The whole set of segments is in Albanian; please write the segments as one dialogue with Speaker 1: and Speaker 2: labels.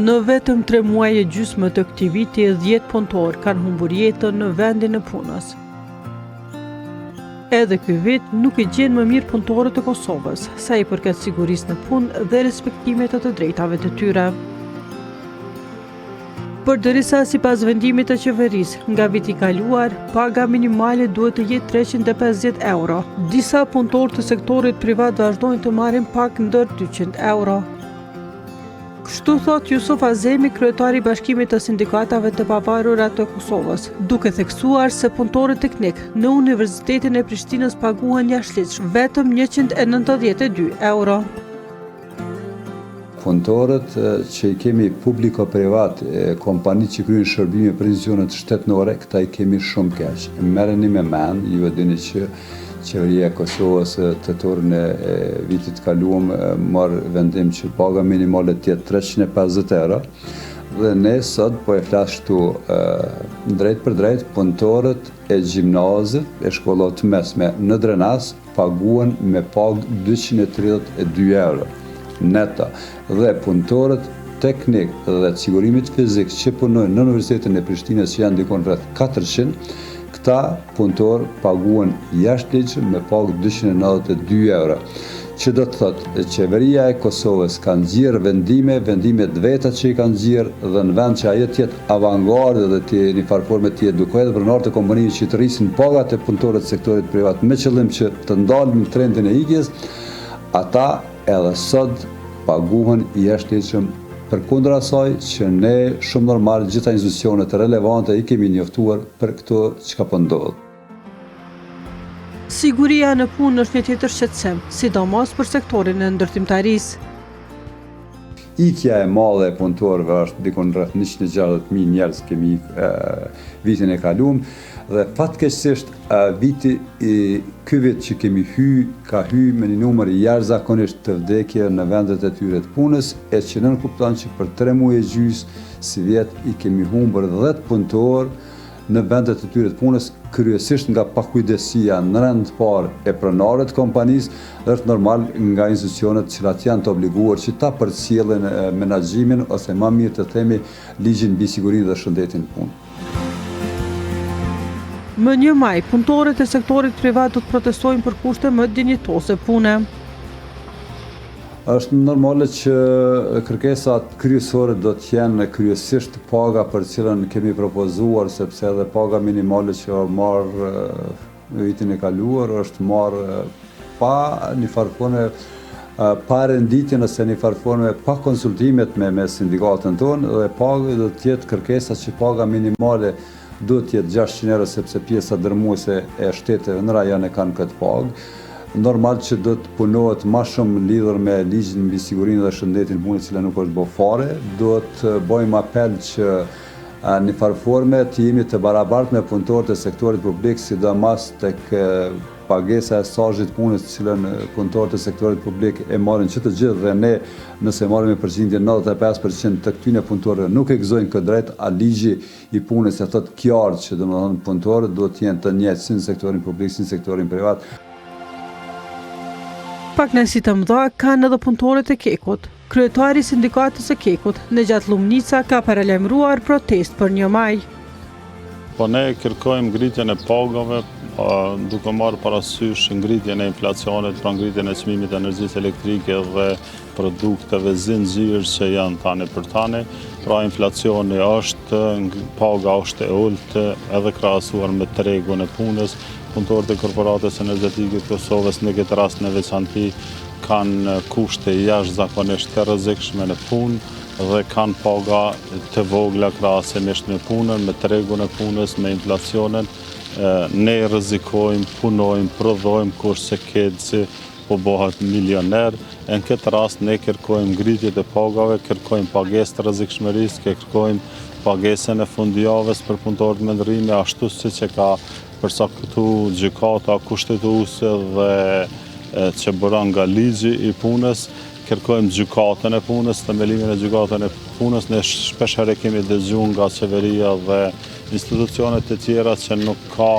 Speaker 1: Në vetëm 3 muaj e gjysmë të këtij viti, 10 punëtor kanë humbur jetën në vendin e punës. Edhe ky vit nuk i gjen më mirë punëtorët e Kosovës, sa i përket sigurisë në punë dhe respektimit të drejtave të tyre. Përdërisa sipas vendimit të qeverisë, nga viti i kaluar, paga minimale duhet të jetë 350 euro. Disa punëtorë të sektorit privat vazhdojnë të marrin pak ndër 200 euro. Kështu thot Jusuf Azemi, kryetari i Bashkimit të Sindikatave të Pavarura të Kosovës, duke theksuar se punëtorët teknik në Universitetin e Prishtinës paguhen jashtëligjshëm vetëm 192 euro.
Speaker 2: Punëtorët që i kemi publiko-privat, kompani që kryen shërbime për institucionet shtetënore, këta i kemi shumë keq. Merreni me mend, ju e dini që Qeveria e Kosovës të torën e vitit kaluam marrë vendim që paga minimale të jetë 350 euro dhe ne sot po e flas këtu drejt për drejt, punëtorët e gjimnazit, e shkollave të mesme në Drenas paguhen me pagë 232 euro neta dhe punëtorët teknik dhe sigurimit fizik që punojnë në Universitetin e Prishtinës që janë dikon rreth 400, këta punëtor paguhen jashtëligjshëm me pagë 292 euro. Që do të thotë, qeveria e Kosovës ka nxjerrë vendime të veta që i kanë nxjerrë dhe në vend që ajo të jetë avangardë dhe të një farë forme të edukuar dhe pronarët e kompanive që të rrisin pagat e punëtorëve të sektorit privat me qëllim që të ndalin trendin e ikjes, ata edhe sot paguhen jashtëligjshëm. Përkundër asaj që ne shumë normal gjitha institucionet relevante i kemi njoftuar për këto çka po ndodh.
Speaker 1: Siguria në punë është një tjetër shqetësim, sidomos për sektorin e ndërtimtarisë.
Speaker 2: Ikja e madhe e punëtorëve është dikon rreth 160.000 njerëz kemi vitin e kaluar dhe fatkeqësisht ky vit që kemi ka hyrë me një numër jashtëzakonisht të vdekje në vendet e tyre të punës, e që nën kupton që për 3 muaj e gjys si vjet i kemi humbur 10 punëtorë në vendet e tyre të punës, kryesisht nga pakujdesia në rend të parë e pronarit të kompanisë, dhe është normal nga institucionet që janë të obliguar që ta përcjellin menaxhimin ose më mirë të themi ligjin mbi sigurinë dhe shëndetin në punë.
Speaker 1: Më 1 maj, punëtorët e sektorit privat do të protestojnë për kushte më dinjitose pune.
Speaker 2: Është normale që kërkesat kryesore do të jenë kryesisht paga për cilën kemi propozuar, sepse edhe paga minimale që marrë në vitin e kaluar është marrë pa një farë forme pa renditjen ose një farë forme pa konsultimet me sindikatën tonë dhe paga do të jetë kërkesa që paga minimale do të jetë 600 euro sepse pjesa dërmuese e shteteve në rajon e kanë këtë pagë. Normal që do të punohet më shumë lidhur me ligjin mbi sigurinë dhe shëndetin punës, cila nuk është bërë fare. Do të bëjmë apel që në farë forme të jemi të barabartë me punëtorët e sektorit publik, sidomos tek pagesa e stazhit punës, të cilën punëtorët e sektorit publik e marrin që të gjithë dhe ne nëse marrim në përqindje 95% të këtyre punëtorëve nuk e gëzojnë këtë drejt, a ligji i punës e thotë qartë që domethënë punëtorët duhet të jenë të njëjtë si në sektorin publik si në sektorin privat.
Speaker 1: Pak nësi të mëdha kanë edhe punëtorët e Kekut. Kryetari i sindikatës së Kekut, Nejat Lumnica, ka paralajmëruar protestë për 1 maj.
Speaker 3: Po ne kërkojmë ngritjen e pagave, duke marrë parasysh ngritjen e inflacionit, pra ngritjen e çmimit të energjisë elektrike dhe produkteve zinxhir që janë tani për tani. Pra inflacioni është, paga është e ulët edhe krahasuar me tregun e punës. Punëtorët e korporatës energjetike të Kosovës në këtë rast në veçanti kanë kushte jashtëzakonisht të rrezikshme në punë dhe kanë paga të vogla krahasimisht me punën, me tregun e punës, me inflacionin. Ne rrezikojmë, punojmë, prodhojmë kurse kedzi po bëhet milioner. Në këtë rast ne kërkojmë ngritje të pagave, kërkojmë pagesë të rrezikshmërisë, kërkojmë pagesën e fundjavës për punëtorët me ndërrime, ashtu siç e ka përcaktu gjykata kushtetuese dhe që bëron nga ligji i punës, kërkojmë gjykatën e punës, themelimin e gjykatën e punës. Ne shpeshherë kemi dëgjuar nga qeveria dhe institucionet e tjera që nuk ka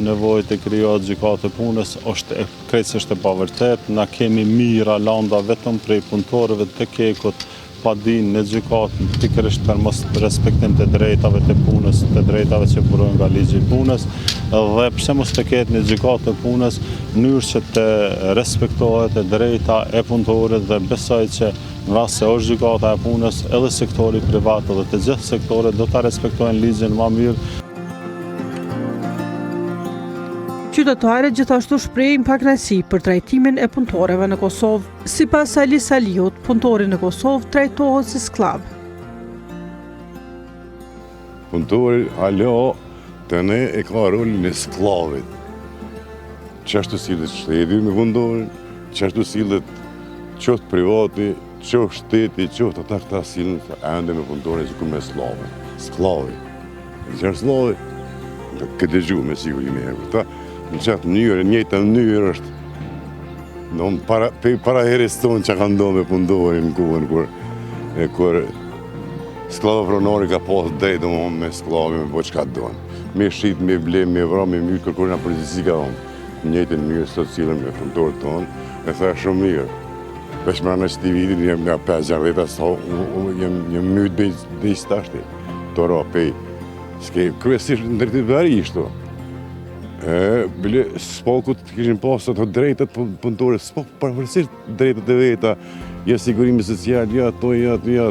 Speaker 3: nevojë të krijohet gjykatë e punës, është krejtësisht e pavërtet. Na kemi mijëra landa vetëm prej punëtorëve të Kekut pa dinë në gjykatë pikërisht për mos respektim të drejtave të punës, të drejtave që burojnë nga ligji i punës, dhe pse mos të ketë një gjykatë të punës, mënyrë që të respektohet e drejta e punëtorit dhe besoj që në rast se është gjykata e punës, edhe sektori privat dhe të gjithë sektorët do ta respektojnë ligjin më mirë.
Speaker 1: Qytetarët gjithashtu shprehin pakënaqësi për trajtimin e punëtorëve në Kosovë. Sipas Alis Aliut, punëtori në Kosovë trajtohet si sklav.
Speaker 4: Punëtori alo të ne e ka rolin e sklavit. Qashtu sillet shteti me punëtorin, qashtu sillet qoftë privati, qoftë shteti, qoftë ata këta sillen ende me punëtorin si kur me slavin. Sklavi. Qërë slavi, këtë dëgju me siguri me herë. Në qatë mënyrë, njëjta mënyrë është para herës tonë që ka ndonë me punëtorin në kohën kur sklavë pronari ka pasë drejtë me sklavi me po qka donë. Me shqit, me blem, me vra, me myrë, kërkur nga përgjithësi ka onë. Njëjtën mënyrë sot cilën me punëtorët tonë, e tha shumë mirë. Veç mërana që t'i vidin, jem nga 5-10 sa, jem mytë dhe i stashti. Toro, pej, kryesisht në drejtit veri ishto. Bile spokut kishin pasë të drejtet punëtore, spok përvërsisht drejtet e veta, ja sigurimi social, ja ato, edhe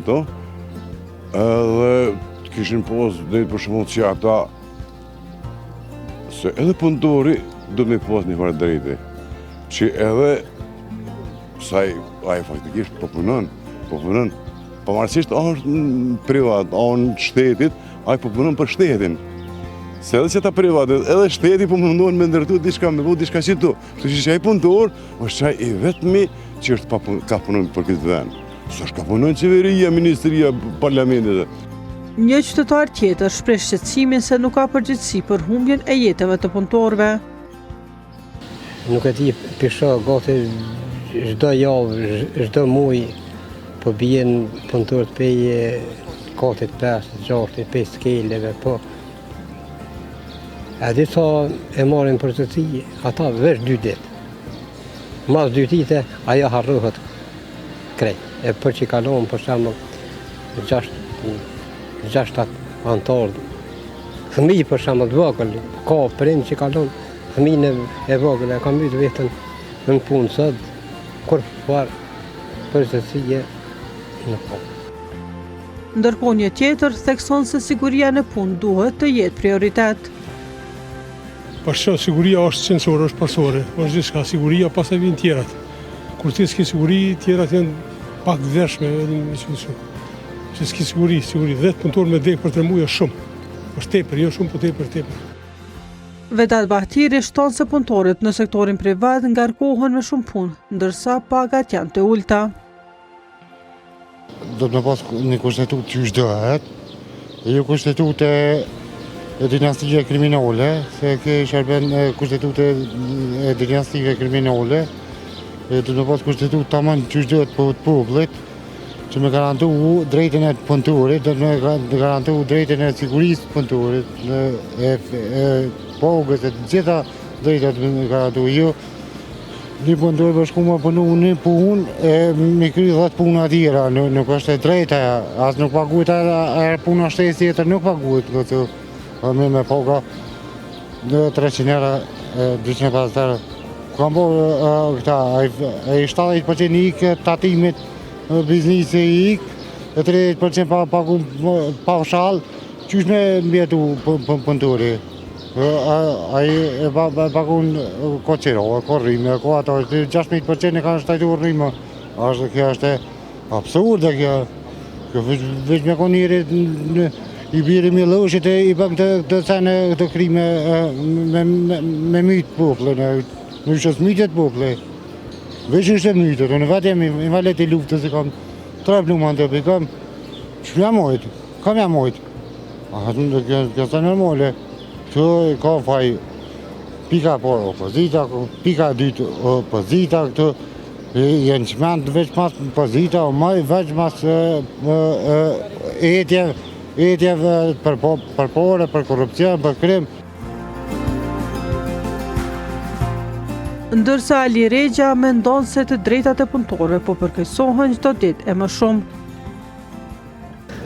Speaker 4: kishin pasë drejt për shumë që ata, se edhe punëtori do me pasë një farë drejte, që edhe saj, aje faktikisht po punon, pavarësisht është privat, është shtetit, aje po punon për shtetin. Se edhe që ta privatet, edhe shteti po mundohen me ndërtu diçka, me bu diçka që tu. Kështu që qaj punëtor, është qaj i vetëmi që është ka punon për këtë vend. Së është ka punon qeveria, ministria, parlamentet.
Speaker 1: Një qytetar tjetër shpreh shqetësimin se nuk ka përgjegjësi për humbjen e jetëve të punëtorëve.
Speaker 5: Nuk e di pisha gati çdo javë, çdo muaj, po bien punëtorët peje katit 5, 6, 5 skeleve, po. A di sa e marrin për të ti, ata veç 2 ditë. Mas 2 ditë, ajo harrohet krejt. E për që kalon, për shemë, 6-7 antarë. Fëmi për shemë të vogël, ka prind që kalon, fëmijën e vogël, e kam mytë vetën në punë sot, kur farë për të ti në punë.
Speaker 1: Ndërkohë një tjetër thekson se siguria në punë duhet të jetë prioritet.
Speaker 6: Për që siguria është censorë, është pasore, është diçka, siguria pas e vinë tjerat. Kur ti s'ki siguri, tjerat janë pak dhershme, edhe në që s'ki siguri, 10 punëtor me dekë për 3 muaj është shumë. është tepër, jo shumë, po tepër.
Speaker 1: Vedat Bahtiri shton se punëtorët në sektorin privat ngarkohen me shumë punë, ndërsa pagat janë të ulta.
Speaker 7: Do të me pas një kushtetut që është dohet, jo kushtetut e dinastike kriminale, se ke shërben kushtetut e dinastike kriminale, do të me pas kushtetut të amën që është dohet për publik, që me garantu drejtën e punëtorit, do të me garantu drejtën e sigurisë punëtorit, pogës e gjitha drejtët me garantu. Jo, një punëtor për shku më punu një punë, me kry 10 puna tjera, nuk është e drejta, asë nuk paguit e puna shtesë tjetër, nuk paguit, me poga 300 euro, 250 euro. Kam po këta, e 70% ikë tatimit biznisi ikë, e 30% pagu paushal, qysh me mbjetu punëtori. Ai e pagun koqero, ko rrime, ko ato, 16% e kanë shtajtu rrime. Kjo është absurde kjo. Veç me konë njëri i biri me lëshit e i pak të cene të krime me mytë poplën, në shës mytët poplë. Veç është e mytët, në vetë jam i valet i luftës, kam 3 pluman të për, kam jam mojtë. Kjo sa normale. Kjo ka faj pika por opozita, pika 2 opozita, këtu janë qmend veç mas opozita, o maj veç mas etjeve për pore, për korupcion, për krim.
Speaker 1: Ndërsa Ali Regja mendon se të drejtat e punëtorëve po përkeqësohen çdo ditë e më shumë.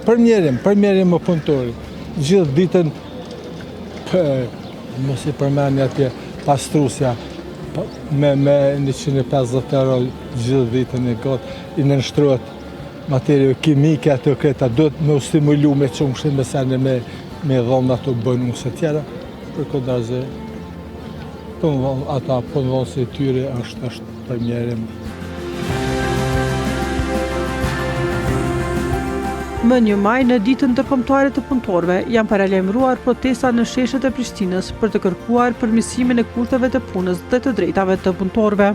Speaker 8: përmjerim më punëtori. Gjithë ditën, mos i përmeni atje pastrusja, me 150 euro gjithë ditën e gotë, i nënshtrohet materie kimike ato këta, duhet me u stimulu me qëngshtin me sene me dhonë ato bonuse tjera, për këndazi, ata punëdhënësi tyre është përmjerim.
Speaker 1: Më 1 maj, në ditën ndërkombëtare të punëtorëve, janë paralajmëruar protesta në sheshet e Prishtinës për të kërkuar përmirësimin e kushteve të punës dhe të drejtave të punëtorëve.